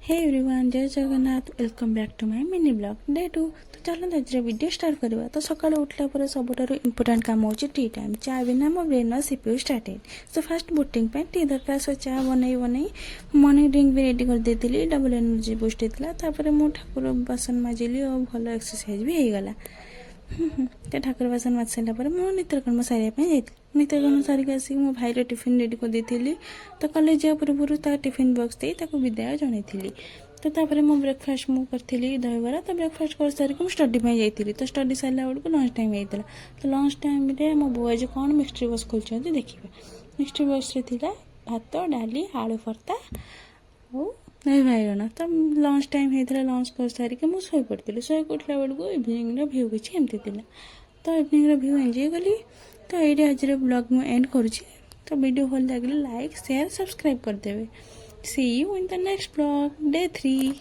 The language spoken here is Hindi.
हे एवरीवन, जय Jagannath. Welcome back to my mini blog day 2। तो चलो आज वीडियो स्टार्ट करवा। तो सकाळू उठला पर सबुठारु इंपोर्टेंट काम होची टी टाइम। चा बिना मो brain CPU started. So fast booting पे टी दरकार। सो चा बनै मॉर्निंग ड्रिंक भी रेडी कर देतिली। डबल एनर्जी बूस्ट हेतला। तापर मो ठाकुर बासन माजिली और भलो एक्सरसाइज भी हो गला। तो ठाकुर बासन माज सारा पर मो नित्यकर्म सारिया नित्यकर्म सारिक आसिक मो भाईर टिफिन रेडी कर देतिली। तो कॉलेज जा पूर्व टिफिन बॉक्स दे ताको विदाय जणैतिली। तो तापर मो ब्रेकफास्ट मु करथिली दहीबरा। तो ब्रेकफास्ट कर सारिक मु स्टडी पे जाइतिली। तो स्टडी सारा बेलू लंच टाइम होइतला। तो लंच टाइम रे मो बुआ जे कोन मिक्सचर बॉक्स खोलछन्ती देखिबे। मिक्सचर बॉक्स रे थिला भात डाली आलू भर्ता और दही बाइगण। तो लंच टाइम होता लंच कर सारिक मुझे शोई पड़ी। शोई उठला बेलू इवनिंग भ्यू किसी एमती थिला। तो इवनिंग भ्यू एंजॉय कली। तो ये आज ब्लॉग में एंड करुँची। तो वीडियो भल लगे लाइक शेयर सब्सक्राइब करदेवे। See you in the next blog day 3।